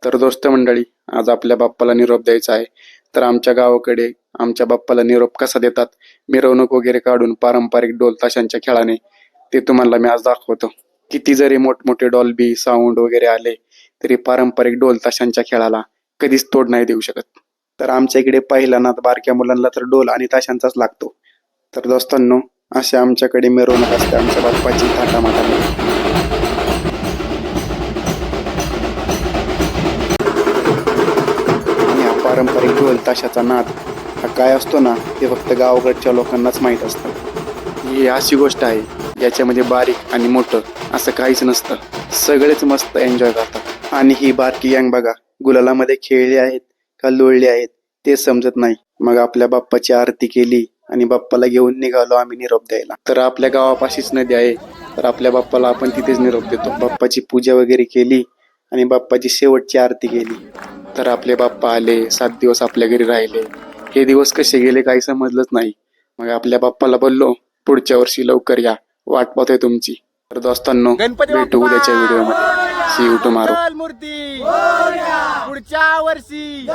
तर दोस्त मंडळी, आज आपल्या बाप्पाला निरोप द्यायचा आहे. तर आमच्या गावाकडे आमच्या बाप्पाला निरोप कसा देतात, मिरवणूक वगैरे काढून पारंपरिक ढोल ताशांच्या खेळाने, ते तुम्हाला मी आज दाखवतो. किती जरी मोठमोठे डॉल्बी साऊंड वगैरे आले तरी पारंपरिक ढोल ताशांच्या खेळाला कधीच तोड नाही देऊ शकत. तर आमच्या इकडे पहिला नाद बारक्या मुलांना तर ढोल आणि ताशांचाच लागतो. तर दोस्तांनो, असे आमच्याकडे मिरवणूक असते आमच्या बाप्पाची थाटामाटामध्ये. आणि हा पारंपरिक ढोल ताशाचा नाद हा काय असतो ना, हे फक्त गावाकडच्या लोकांनाच माहीत असतं. ही अशी गोष्ट आहे ज्याच्यामध्ये बारीक आणि मोठं असं काहीच नसतं. सगळेच मस्त एन्जॉय करतात. आणि ही बारकी गँग बघा, गुलालामध्ये खेळली आहेत का लोळली आहेत ते समजत नाही. मग आपल्या बाप्पाची आरती केली आणि बाप्पाला घेऊन निघालो आम्ही निरोप द्यायला. तर आपल्या गावापाशीच नदी आहे, तर आपल्या बाप्पाला आपण तिथेच निरोप देतो. बाप्पाची पूजा वगैरे केली आणि बाप्पाची शेवटची आरती केली. तर आपले बाप्पा आले, 7 दिवस आपल्या घरी राहिले. हे दिवस कसे गेले काही समजलंच नाही. मग आपल्या बाप्पाला बोललो, पुढच्या वर्षी लवकर या, वाट पाहतोय तुमची. तर दोस्तांनो, भेटू उद्याच्या व्हिडिओमध्ये. See you tomorrow. मूर्ती पुढच्या वर्षी